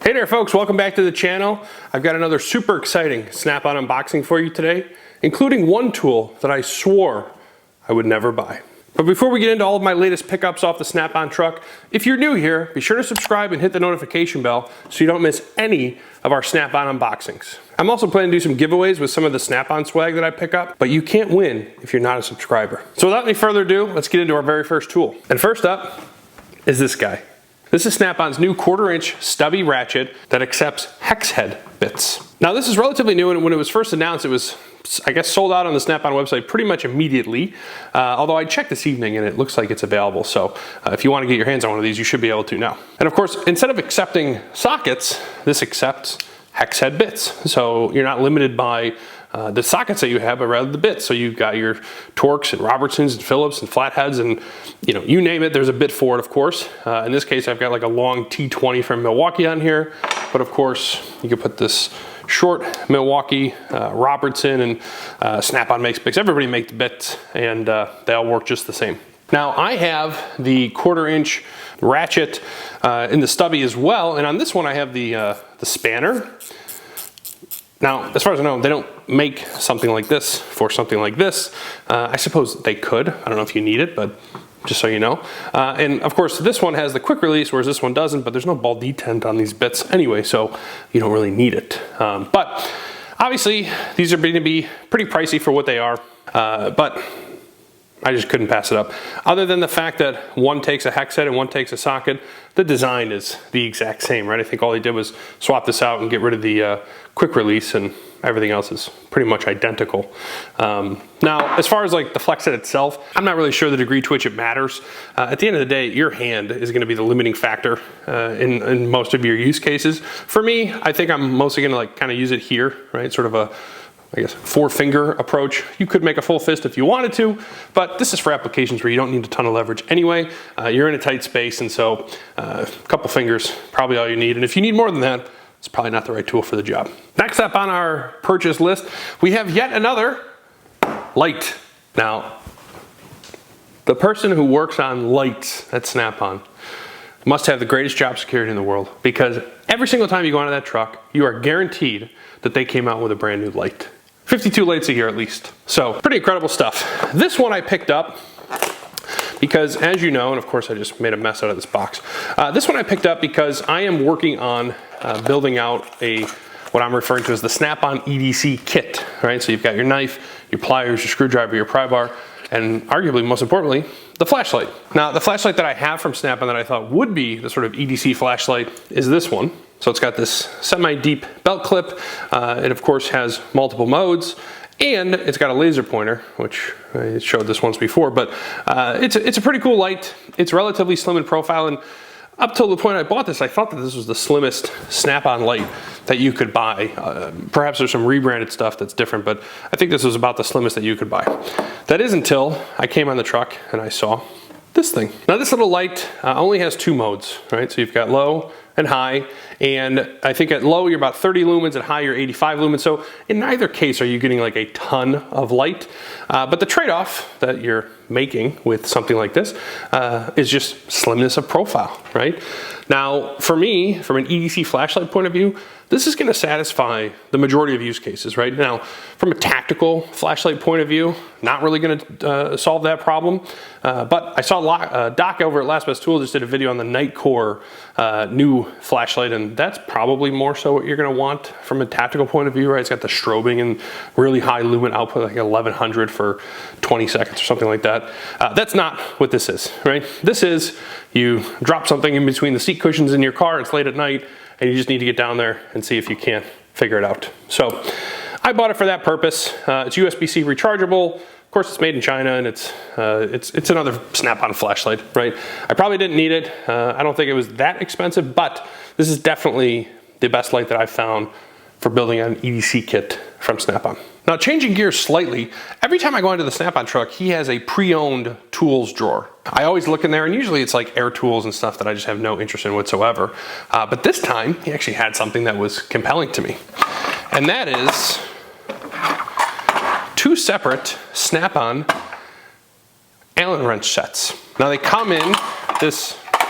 Hey there folks, welcome back to the channel. I've got another super exciting Snap-on unboxing for you today, including one tool that I swore I would never buy. But before we get into all of my latest pickups off the Snap-on truck, if you're new here, be sure to subscribe and hit the notification bell so you don't miss any of our Snap-on unboxings. I'm also planning to do some giveaways with some of the Snap-on swag that I pick up, but you can't win if you're not a subscriber. So without any further ado, let's get into our very first tool. And first up is this guy. This is Snap-on's new 1/4-inch stubby ratchet that accepts hex head bits. Now this is relatively new, and when it was first announced, it was, I guess, sold out on the Snap-on website pretty much immediately. Although I checked this evening and it looks like it's available. So if you want to get your hands on one of these, you should be able to now. And of course, instead of accepting sockets, this accepts hex head bits. So you're not limited by the sockets that you have, but rather the bits. So you've got your Torx and Robertsons and Phillips and flatheads and you name it, there's a bit for it, of course. In this case, I've got like a long T20 from Milwaukee on here, but of course you could put this short Milwaukee, Robertson, and Snap-on makes bits. Everybody makes bits, and they all work just the same. Now I have the 1/4-inch ratchet in the stubby as well, and on this one I have the spanner. Now, as far as I know, they don't make something like this for something like this. I suppose they could. I don't know if you need it, but just so you know. And of course, this one has the quick release, whereas this one doesn't, but there's no ball detent on these bits anyway, so you don't really need it. But obviously, these are going to be pretty pricey for what they are, but I just couldn't pass it up. Other than the fact that one takes a hex head and one takes a socket, the design is the exact same, right? I think all they did was swap this out and get rid of the quick release, and everything else is pretty much identical. Now, as far as like the flex head itself, I'm not really sure the degree to which it matters. At the end of the day, your hand is going to be the limiting factor in most of your use cases. For me, I think I'm mostly going to like kind of use it here, right? Sort of a, I guess, 4-finger approach. You could make a full fist if you wanted to, but this is for applications where you don't need a ton of leverage anyway. You're in a tight space, and so a couple fingers, probably all you need. And if you need more than that, it's probably not the right tool for the job. Next up on our purchase list, we have yet another light. Now, the person who works on lights at Snap-on must have the greatest job security in the world, because every single time you go onto that truck, you are guaranteed that they came out with a brand new light. 52 lights a year at least. So pretty incredible stuff. This one I picked up because, as you know, and of course I just made a mess out of this box. This one I picked up because I am working on building out what I'm referring to as the Snap-on EDC kit, right? So you've got your knife, your pliers, your screwdriver, your pry bar, and arguably most importantly, the flashlight. Now, the flashlight that I have from Snap-on that I thought would be the sort of EDC flashlight is this one. So it's got this semi-deep belt clip. It of course has multiple modes, and it's got a laser pointer, which I showed this once before, but it's a pretty cool light. It's relatively slim in profile, and up till the point I bought this, I thought that this was the slimmest Snap-on light that you could buy. Perhaps there's some rebranded stuff that's different, but I think this was about the slimmest that you could buy. That is until I came on the truck and I saw this thing. Now this little light only has 2 modes, right? So you've got low and high, and I think at low you're about 30 lumens, at high you're 85 lumens. So in neither case are you getting like a ton of light, but the trade-off that you're making with something like this is just slimness of profile, right? Now for me, from an EDC flashlight point of view, this is going to satisfy the majority of use cases, right? Now, from a tactical flashlight point of view, not really going to solve that problem. But I saw Doc over at Last Best Tool just did a video on the Nightcore new flashlight, and that's probably more so what you're going to want from a tactical point of view, right? It's got the strobing and really high lumen output, like 1100 for 20 seconds or something like that. That's not what this is, right? This is, you drop something in between the seat cushions in your car, it's late at night, and you just need to get down there and see if you can't figure it out. So I bought it for that purpose. It's USB-C rechargeable. Of course, it's made in China, and it's another Snap-on flashlight, right? I probably didn't need it. I don't think it was that expensive, but this is definitely the best light that I've found for building an EDC kit from Snap-on. Now, changing gears slightly, every time I go into the Snap-on truck, he has a pre-owned tools drawer. I always look in there, and usually it's like air tools and stuff that I just have no interest in whatsoever. But this time, he actually had something that was compelling to me. And that is 2 separate Snap-on Allen wrench sets. Now they come in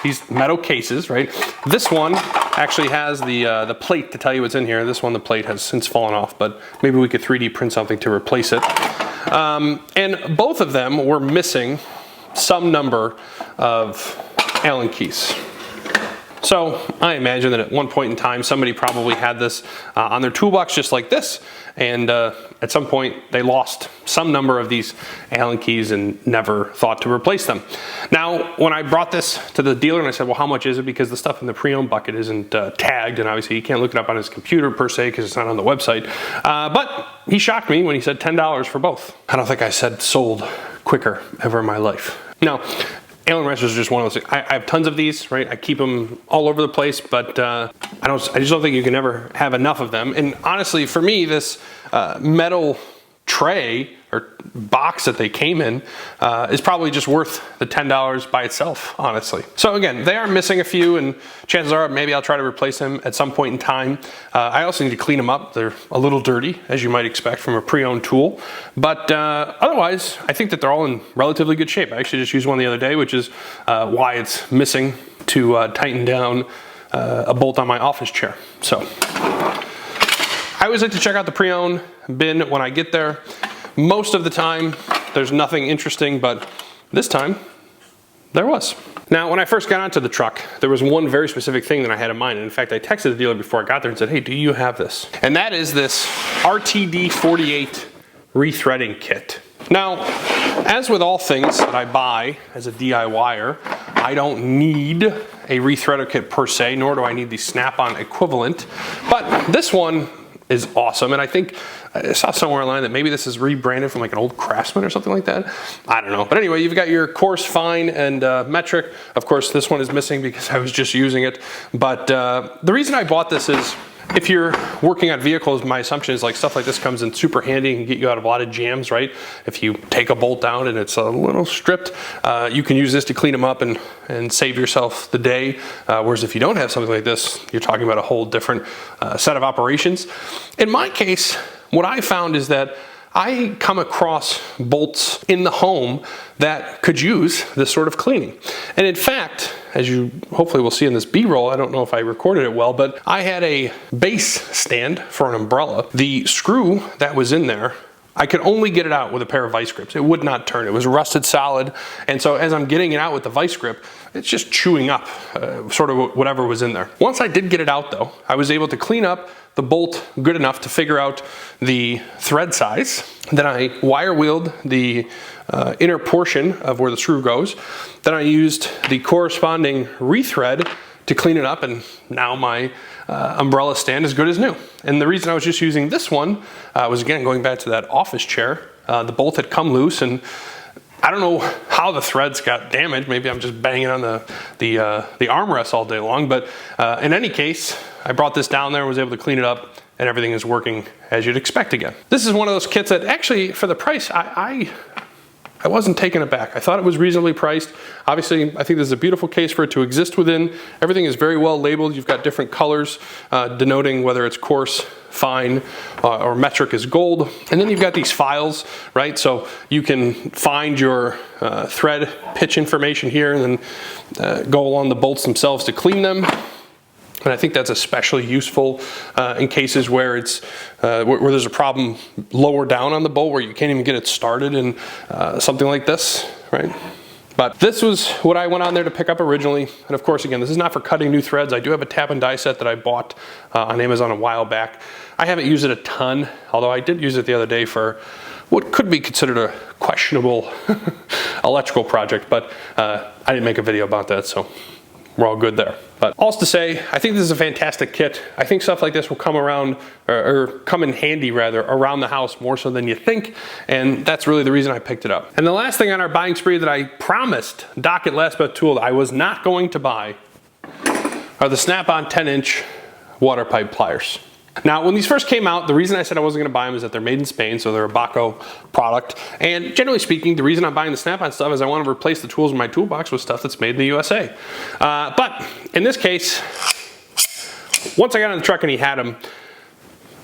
these metal cases, right? This one actually has the plate to tell you what's in here. This one, the plate has since fallen off, but maybe we could 3D print something to replace it. And both of them were missing some number of Allen keys. So I imagine that at one point in time, somebody probably had this on their toolbox just like this, and at some point they lost some number of these Allen keys and never thought to replace them. Now, when I brought this to the dealer and I said, well, how much is it? Because the stuff in the pre-owned bucket isn't tagged, and obviously you can't look it up on his computer per se because it's not on the website. But he shocked me when he said $10 for both. I don't think I said sold quicker ever in my life. Now, Allen wrenches are just one of those things. I have tons of these, right? I keep them all over the place, but I just don't think you can ever have enough of them. And honestly, for me, this metal tray or box that they came in is probably just worth the $10 by itself, honestly. So again, they are missing a few, and chances are maybe I'll try to replace them at some point in time. I also need to clean them up. They're a little dirty, as you might expect from a pre-owned tool. But otherwise, I think that they're all in relatively good shape. I actually just used one the other day, which is why it's missing to tighten down a bolt on my office chair. So I always like to check out the pre-owned bin when I get there. Most of the time, there's nothing interesting, but this time, there was. Now, when I first got onto the truck, there was one very specific thing that I had in mind. And in fact, I texted the dealer before I got there and said, hey, do you have this? And that is this RTD48 Rethreading Kit. Now, as with all things that I buy as a DIYer, I don't need a rethreader kit per se, nor do I need the snap-on equivalent. But this one is awesome, and I think I saw somewhere online that maybe this is rebranded from like an old Craftsman or something like that. I don't know. But anyway, you've got your coarse, fine, and metric. Of course, this one is missing because I was just using it. But the reason I bought this is if you're working on vehicles, my assumption is like stuff like this comes in super handy and can get you out of a lot of jams, right? If you take a bolt down and it's a little stripped, you can use this to clean them up and save yourself the day. Whereas if you don't have something like this, you're talking about a whole different set of operations. In my case, what I found is that I come across bolts in the home that could use this sort of cleaning. And in fact, as you hopefully will see in this B-roll, I don't know if I recorded it well, but I had a base stand for an umbrella. The screw that was in there, I could only get it out with a pair of vice grips. It would not turn. It was rusted solid. And so as I'm getting it out with the vice grip, it's just chewing up sort of whatever was in there. Once I did get it out though, I was able to clean up the bolt good enough to figure out the thread size. Then I wire wheeled the inner portion of where the screw goes. Then I used the corresponding rethread to clean it up, and now my umbrella stand is good as new. And the reason I was just using this one was, again, going back to that office chair. The bolt had come loose, and I don't know how the threads got damaged. Maybe I'm just banging on the armrest all day long. But in any case, I brought this down there and was able to clean it up, and everything is working as you'd expect again. This is one of those kits that actually, for the price, I wasn't taken aback. I thought it was reasonably priced. Obviously, I think this is a beautiful case for it to exist within. Everything is very well labeled. You've got different colors denoting whether it's coarse, fine, or metric is gold. And then you've got these files, right? So you can find your thread pitch information here and then go along the bolts themselves to clean them. And I think that's especially useful in cases where it's where there's a problem lower down on the bolt where you can't even get it started in something like this, right? But this was what I went on there to pick up originally. And of course, again, this is not for cutting new threads. I do have a tap and die set that I bought on Amazon a while back. I haven't used it a ton, although I did use it the other day for what could be considered a questionable electrical project, but I didn't make a video about that, so we're all good there. But all to say, I think this is a fantastic kit. I think stuff like this will come around, or come in handy rather, around the house more so than you think, and that's really the reason I picked it up. And the last thing on our buying spree that I promised Doc at Last But Tool that I was not going to buy are the snap-on 10-inch water pipe pliers. Now, when these first came out, the reason I said I wasn't going to buy them is that they're made in Spain, so they're a Baco product. And generally speaking, the reason I'm buying the snap-on stuff is I want to replace the tools in my toolbox with stuff that's made in the USA. But in this case, once I got in the truck and he had them,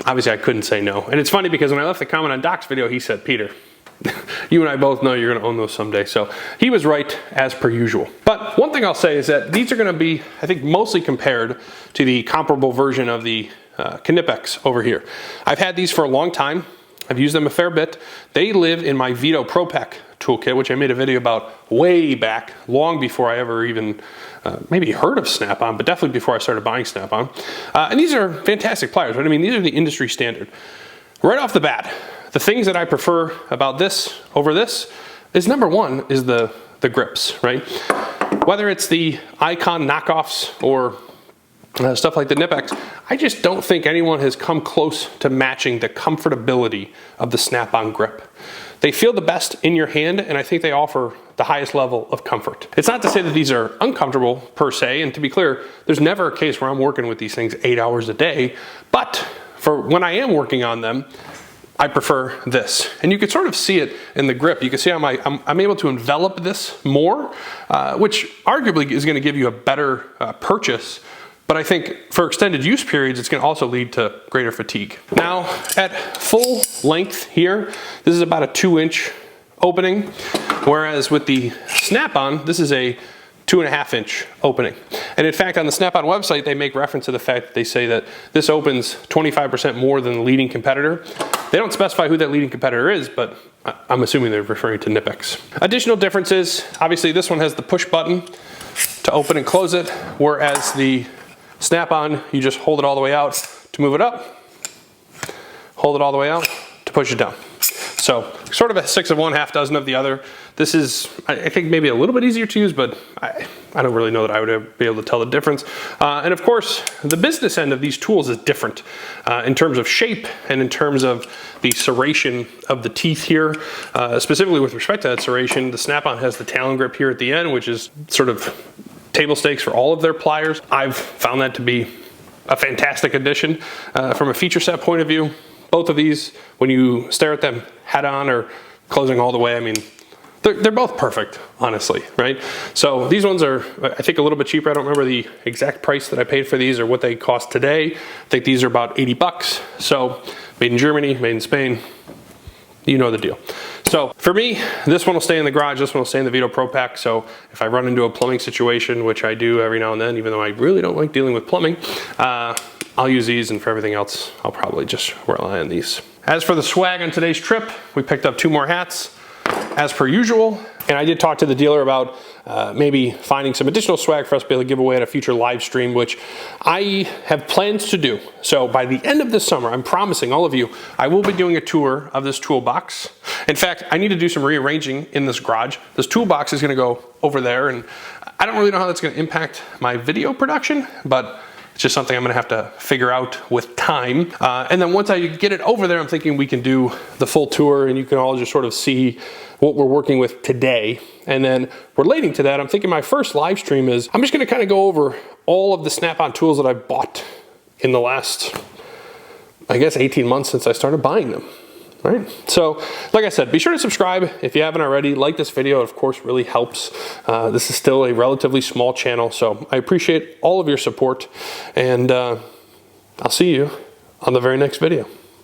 obviously I couldn't say no. And it's funny because when I left the comment on Doc's video, he said, Peter, you and I both know you're going to own those someday. So he was right as per usual. But one thing I'll say is that these are going to be, I think, mostly compared to the comparable version of the Knipex over here. I've had these for a long time. I've used them a fair bit. They live in my Vito Pro Pack toolkit, which I made a video about way back, long before I ever even maybe heard of Snap-on, but definitely before I started buying Snap-on. And these are fantastic pliers, right? I mean, these are the industry standard. Right off the bat, the things that I prefer about this over this is, number one, is the grips, right? Whether it's the Icon knockoffs or stuff like the Knipex, I just don't think anyone has come close to matching the comfortability of the Snap-on grip. They feel the best in your hand, and I think they offer the highest level of comfort. It's not to say that these are uncomfortable per se, and to be clear, there's never a case where I'm working with these things 8 hours a day, but for when I am working on them, I prefer this. And you can sort of see it in the grip. You can see I'm able to envelop this more, which arguably is going to give you a better purchase. But I think for extended use periods, it's going to also lead to greater fatigue. Now, at full length here, this is about a 2-inch opening, whereas with the Snap-on, this is a 2.5-inch opening. And in fact, on the Snap-on website, they make reference to the fact that they say that this opens 25% more than the leading competitor. They don't specify who that leading competitor is, but I'm assuming they're referring to Knipex. Additional differences, obviously this one has the push button to open and close it, whereas the Snap-on, you just hold it all the way out to move it up, hold it all the way out to push it down. So sort of a 6 of one, half dozen of the other. This is, I think, maybe a little bit easier to use, but I don't really know that I would be able to tell the difference. And of course, the business end of these tools is different in terms of shape and in terms of the serration of the teeth here. Specifically with respect to that serration, the Snap-on has the talon grip here at the end, which is sort of table stakes for all of their pliers. I've found that to be a fantastic addition. From a feature set point of view, both of these, when you stare at them head on or closing all the way, I mean, they're both perfect, honestly, right? So these ones are, I think, a little bit cheaper. I don't remember the exact price that I paid for these or what they cost today. I think these are about 80 bucks. So made in Germany, made in Spain, you know the deal. So for me, this one will stay in the garage, this one will stay in the Vito Pro Pack. So if I run into a plumbing situation, which I do every now and then, even though I really don't like dealing with plumbing, I'll use these, and for everything else, I'll probably just rely on these. As for the swag on today's trip, we picked up 2 more hats, as per usual. And I did talk to the dealer about maybe finding some additional swag for us to be able to give away at a future live stream, which I have plans to do. So by the end of this summer, I'm promising all of you, I will be doing a tour of this toolbox. In fact, I need to do some rearranging in this garage. This toolbox is gonna go over there, and I don't really know how that's gonna impact my video production, but it's just something I'm gonna have to figure out with time. And then once I get it over there, I'm thinking we can do the full tour and you can all just sort of see what we're working with today. And then relating to that, I'm thinking my first live stream is, I'm just gonna kind of go over all of the Snap-on tools that I've bought in the last, I guess, 18 months since I started buying them. Right? So, like I said, be sure to subscribe if you haven't already. Like this video, it of course really helps. This is still a relatively small channel, so I appreciate all of your support, and I'll see you on the very next video.